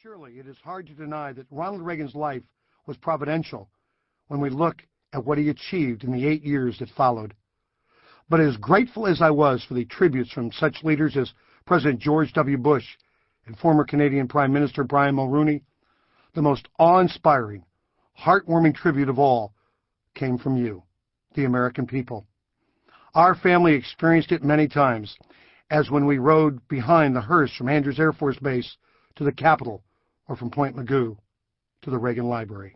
Surely it is hard to deny that Ronald Reagan's life was providential when we look at what he achieved in the 8 years that followed. But as grateful as I was for the tributes from such leaders as President George W. Bush and former Canadian Prime Minister Brian Mulroney, the most awe-inspiring, heartwarming tribute of all came from you, the American people. Our family experienced it many times, as when we rode behind the hearse from Andrews Air Force Base to the Capitol, or from Point Mugu to the Reagan Library.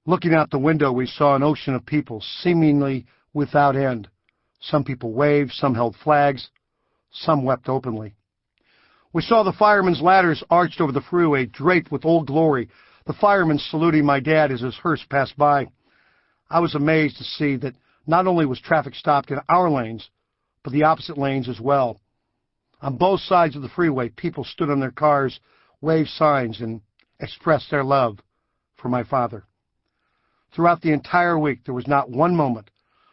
Looking out the window, we saw an ocean of people, seemingly without end. Some people waved, some held flags, some wept openly. We saw the firemen's ladders arched over the freeway, draped with Old Glory, the firemen saluting my dad as his hearse passed by. I was amazed to see that not only was traffic stopped in our lanes, but the opposite lanes as well. On both sides of the freeway, people stood on their cars, waved signs, and expressed their love for my father. Throughout the entire week, there was not one moment,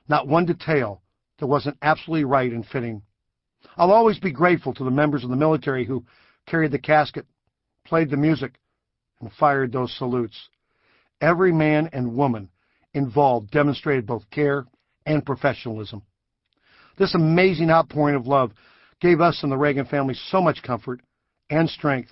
not one detail that wasn't absolutely right and fitting. I'll always be grateful to the members of the military who carried the casket, played the music, and fired those salutes. Every man and woman involved demonstrated both care and professionalism. This amazing outpouring of love gave us and the Reagan family so much comfort and strength.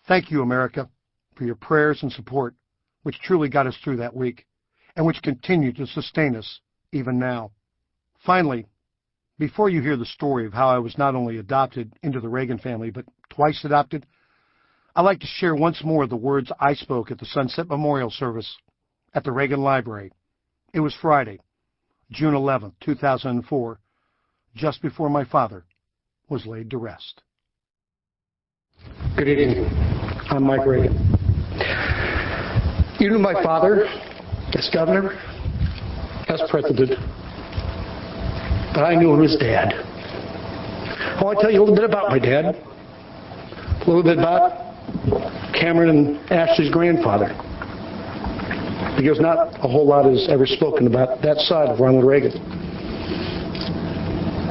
Thank you, America, for your prayers and support, which truly got us through that week, and which continue to sustain us even now. Finally, before you hear the story of how I was not only adopted into the Reagan family, but twice adopted, I'd like to share once more the words I spoke at the Sunset Memorial Service at the Reagan Library. It was Friday, June 11, 2004, just before my father was laid to rest. Good evening. I'm Mike Reagan. You knew my father as governor, as president, but I knew him as dad. I want to tell you a little bit about my dad, a little bit about Cameron and Ashley's grandfather, because not a whole lot is ever spoken about that side of Ronald Reagan.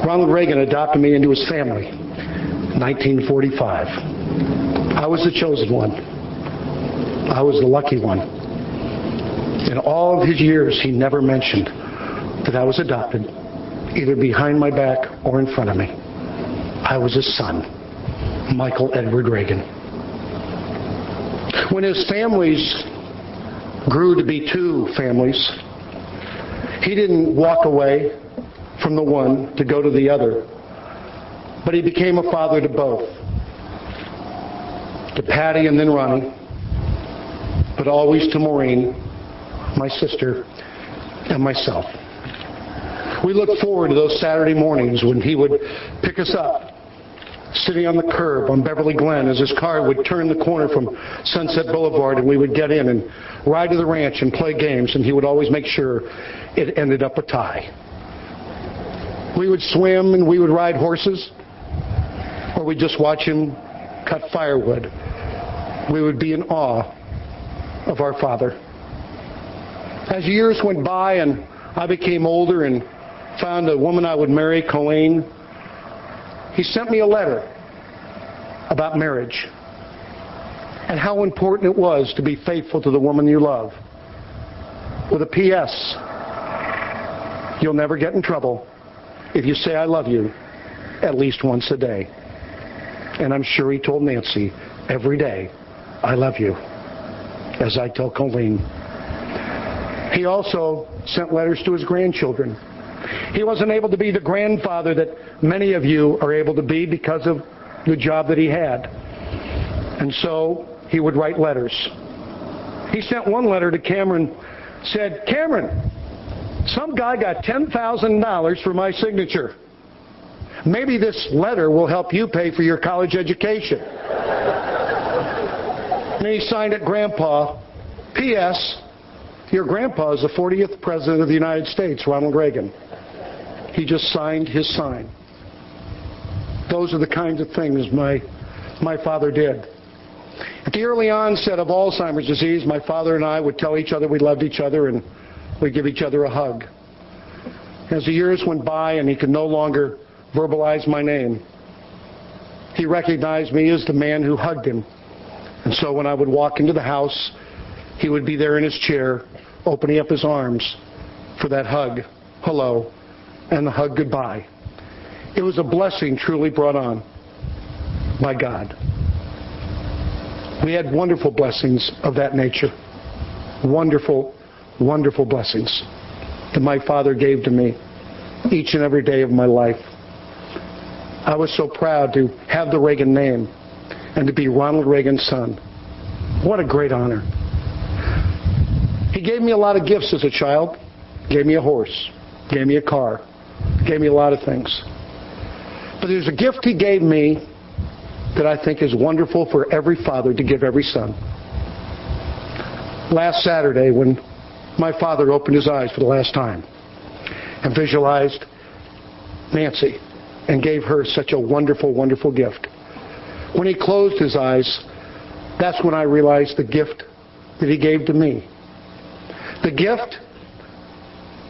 Ronald Reagan adopted me into his family in 1945. I was the chosen one. I was the lucky one. In all of his years, he never mentioned that I was adopted, either behind my back or in front of me. I was his son, Michael Edward Reagan. When his families grew to be two families, he didn't walk away from the one to go to the other, but he became a father to both, to Patty and then Ronnie, but always to Maureen, my sister, and myself. We looked forward to those Saturday mornings when he would pick us up, sitting on the curb on Beverly Glen as his car would turn the corner from Sunset Boulevard, and we would get in and ride to the ranch and play games, and he would always make sure it ended up a tie. We would swim and we would ride horses, or we'd just watch him cut firewood. We would be in awe of our father. As years went by and I became older and found a woman I would marry, Colleen, he sent me a letter about marriage and how important it was to be faithful to the woman you love, with a P.S. You'll never get in trouble if you say I love you at least once a day. And I'm sure he told Nancy every day, I love you, as I tell Colleen. He also sent letters to his grandchildren. He wasn't able to be the grandfather that many of you are able to be because of the job that he had. And so he would write letters. He sent one letter to Cameron, said, Cameron, some guy got $10,000 for my signature. Maybe this letter will help you pay for your college education. And he signed it, Grandpa, P.S. Your grandpa is the 40th President of the United States, Ronald Reagan. He just signed his sign. Those are the kinds of things my father did. At the early onset of Alzheimer's disease, my father and I would tell each other we loved each other, and we'd give each other a hug. As the years went by and he could no longer verbalize my name, He recognized me as the man who hugged him. And so when I would walk into the house, he would be there in his chair, opening up his arms for that hug, hello, and the hug goodbye. It was a blessing truly brought on by God. We had wonderful blessings of that nature. Wonderful, wonderful blessings that my father gave to me each and every day of my life. I was so proud to have the Reagan name and to be Ronald Reagan's son. What a great honor. He gave me a lot of gifts as a child. Gave me a horse. Gave me a car. Gave me a lot of things. But there's a gift he gave me that I think is wonderful for every father to give every son. Last Saturday, when my father opened his eyes for the last time and visualized Nancy and gave her such a wonderful, wonderful gift. When he closed his eyes, that's when I realized the gift that he gave to me. The gift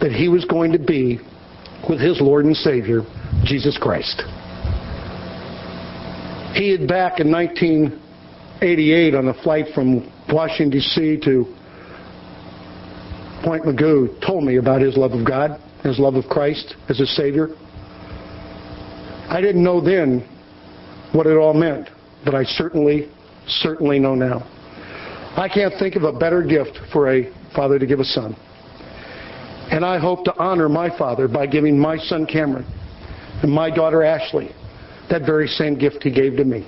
that he was going to be with his Lord and Savior, Jesus Christ. He had back in 1988 on a flight from Washington, D.C. to Point Mugu told me about his love of God, his love of Christ as his Savior. I didn't know then what it all meant, but I certainly know now. I can't think of a better gift for a father to give a son. And I hope to honor my father by giving my son Cameron and my daughter Ashley that very same gift he gave to me.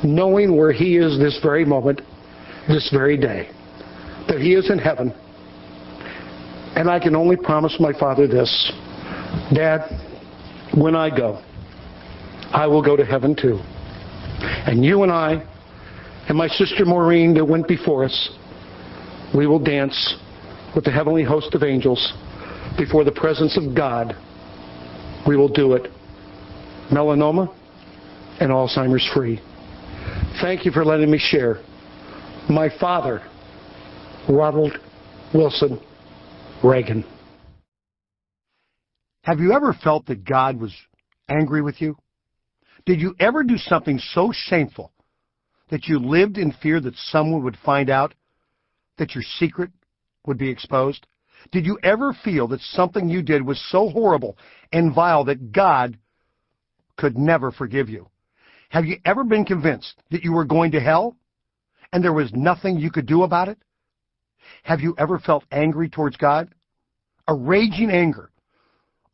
Knowing where he is this very moment, this very day, that he is in heaven. And I can only promise my father this: Dad, when I go, I will go to heaven too. And you and I, and my sister Maureen that went before us, we will dance with the heavenly host of angels before the presence of God. We will do it, melanoma and Alzheimer's free. Thank you for letting me share. My father, Ronald Wilson Reagan. Have you ever felt that God was angry with you? Did you ever do something so shameful that you lived in fear that someone would find out, that your secret would be exposed? Did you ever feel that something you did was so horrible and vile that God could never forgive you? Have you ever been convinced that you were going to hell and there was nothing you could do about it? Have you ever felt angry towards God? A raging anger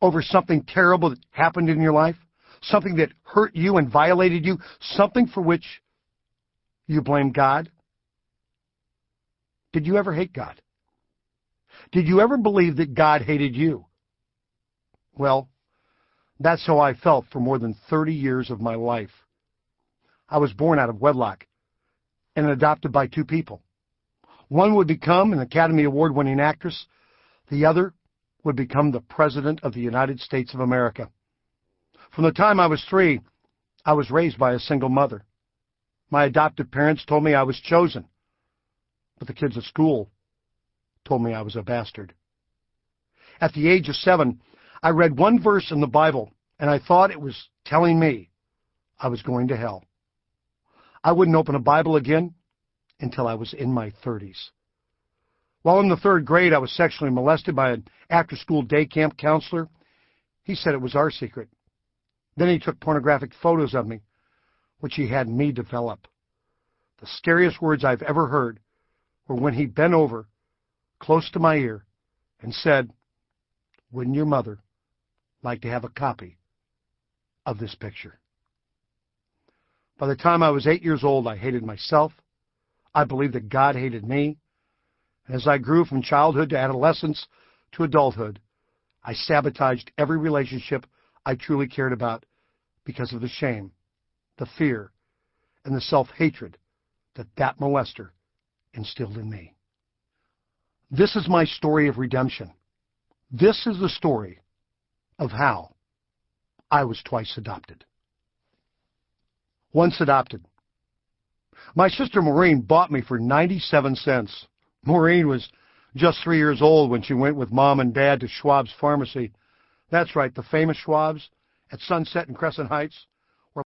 over something terrible that happened in your life? Something that hurt you and violated you? Something for which you blame God? Did you ever hate God? Did you ever believe that God hated you? Well, that's how I felt for more than 30 years of my life. I was born out of wedlock and adopted by two people. One would become an Academy Award-winning actress. The other would become the President of the United States of America. From the time I was 3, I was raised by a single mother. My adoptive parents told me I was chosen, but the kids at school told me I was a bastard. At the age of 7, I read one verse in the Bible, and I thought it was telling me I was going to hell. I wouldn't open a Bible again until I was in my 30s. While in the 3rd grade, I was sexually molested by an after-school day camp counselor. He said it was our secret. Then he took pornographic photos of me, which he had me develop. The scariest words I've ever heard were when he bent over close to my ear and said, "Wouldn't your mother like to have a copy of this picture?" By the time I was 8 years old, I hated myself. I believed that God hated me. And as I grew from childhood to adolescence to adulthood, I sabotaged every relationship I truly cared about because of the shame, the fear, and the self-hatred that molester instilled in me. This is my story of redemption. This is the story of how I was twice adopted. Once adopted. My sister Maureen bought me for 97 cents. Maureen was just 3 years old when she went with Mom and Dad to Schwab's Pharmacy. That's right, the famous Schwab's at Sunset and Crescent Heights.